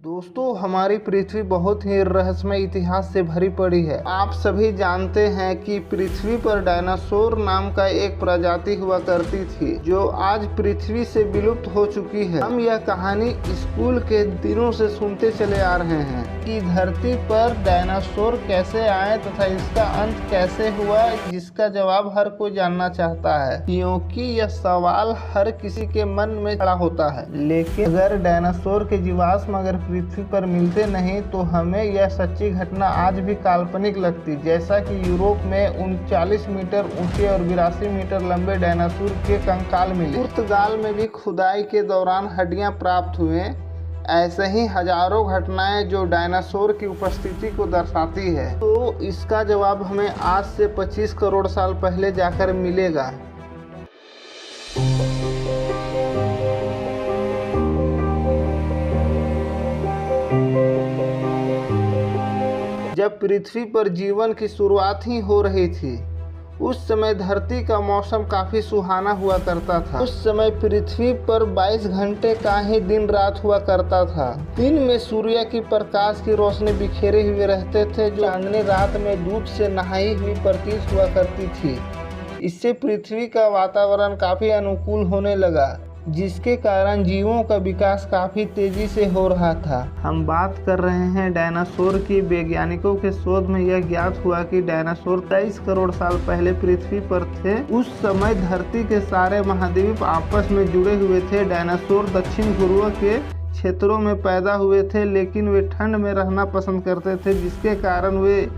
दोस्तों, हमारी पृथ्वी बहुत ही रहस्यमय इतिहास से भरी पड़ी है। आप सभी जानते हैं कि पृथ्वी पर डायनासोर नाम का एक प्रजाति हुआ करती थी जो आज पृथ्वी से विलुप्त हो चुकी है। हम यह कहानी स्कूल के दिनों से सुनते चले आ रहे हैं कि धरती पर डायनासोर कैसे आए तथा इसका अंत कैसे हुआ, जिसका जवाब हर कोई जानना चाहता है, क्योंकि यह सवाल हर किसी के मन में खड़ा होता है। लेकिन अगर डायनासोर के जीवाश्म अगर पृथ्वी पर मिलते नहीं तो हमें यह सच्ची घटना आज भी काल्पनिक लगती, जैसा कि यूरोप में 39 मीटर ऊंचे और 82 मीटर लंबे डायनासोर के कंकाल मिले। पुर्तगाल में भी खुदाई के दौरान हड्डियां प्राप्त हुए। ऐसे ही हजारों घटनाएं जो डायनासोर की उपस्थिति को दर्शाती है। तो इसका जवाब हमें आज से 25 करोड़ साल पहले जाकर मिलेगा। जब पृथ्वी पर जीवन की शुरुआत ही हो रही थी, उस समय धरती का मौसम काफी सुहाना हुआ करता था। उस समय पृथ्वी पर 22 घंटे का ही दिन रात हुआ करता था। दिन में सूर्य की प्रकाश की रोशनी बिखेरे हुए रहते थे, जो चांदनी रात में दूध से नहाई हुई प्रतीत हुआ करती थी। इससे पृथ्वी का वातावरण काफी अनुकूल होने लगा, जिसके कारण जीवों का विकास काफी तेजी से हो रहा था। हम बात कर रहे हैं डायनासोर की। वैज्ञानिकों के शोध में यह ज्ञात हुआ कि डायनासोर 23 करोड़ साल पहले पृथ्वी पर थे। उस समय धरती के सारे महाद्वीप आपस में जुड़े हुए थे। डायनासोर दक्षिण ध्रुव के क्षेत्रों में पैदा हुए थे, लेकिन वे ठंड में रहना पसंद करते थे, जिसके कारण वे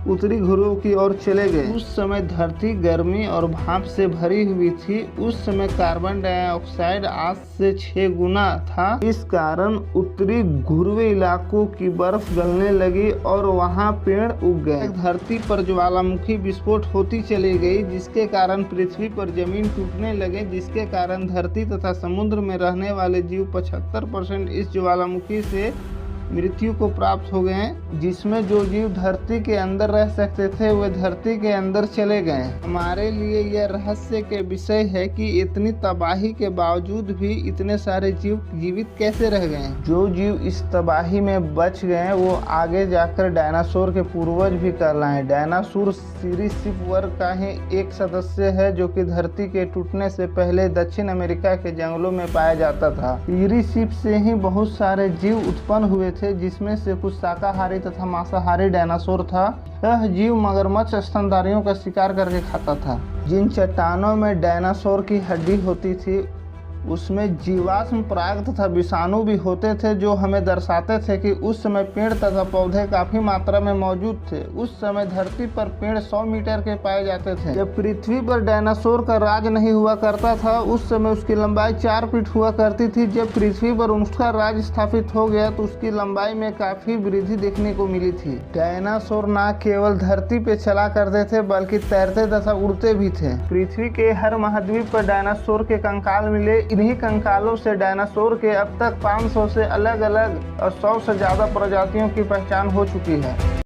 उत्तरी ध्रुव की ओर चले गए। उस समय धरती गर्मी और भाप से भरी हुई थी। उस समय कार्बन डाइऑक्साइड आज से 6 गुना था। इस कारण उत्तरी ध्रुवीय इलाकों की बर्फ गलने लगी और वहां पेड़ उग गए। धरती पर ज्वालामुखी विस्फोट होती चली गई, जिसके कारण पृथ्वी पर जमीन टूटने लगे, जिसके कारण धरती तथा समुद्र में रहने वाले जीव 75% इस ज्वालामुखी से मृत्यु को प्राप्त हो गए। जिसमें जो जीव धरती के अंदर रह सकते थे वे धरती के अंदर चले गए। हमारे लिए यह रहस्य के विषय है कि इतनी तबाही के बावजूद भी इतने सारे जीव जीवित कैसे रह गए। जो जीव इस तबाही में बच गए वो आगे जाकर डायनासोर के पूर्वज भी कहलाए। डायनासोर सीरीशिप वर्ग का ही एक सदस्य है, जो कि धरती के टूटने से पहले दक्षिण अमेरिका के जंगलों में पाया जाता था। सीरीशिप से ही बहुत सारे जीव उत्पन्न हुए थे, जिसमें से कुछ शाकाहारी तथा मांसाहारी डायनासोर था। यह जीव मगरमच्छ स्तनधारियों का शिकार करके खाता था। जिन चट्टानों में डायनासोर की हड्डी होती थी उसमें जीवाश्म पराग तथा विषाणु भी होते थे, जो हमें दर्शाते थे कि उस समय पेड़ तथा पौधे काफी मात्रा में मौजूद थे। उस समय धरती पर पेड़ 100 मीटर के पाए जाते थे। जब पृथ्वी पर डायनासोर का राज नहीं हुआ करता था, उस समय उसकी लंबाई 4 फीट हुआ करती थी। जब पृथ्वी पर उसका राज स्थापित हो गया तो उसकी लंबाई में काफी वृद्धि देखने को मिली थी। डायनासोर न केवल धरती पे चला करते थे बल्कि तैरते तथा उड़ते भी थे। पृथ्वी के हर महाद्वीप पर डायनासोर के कंकाल मिले। इन्हीं कंकालों से डायनासोर के अब तक 500 से अलग अलग और 100 से ज्यादा प्रजातियों की पहचान हो चुकी है।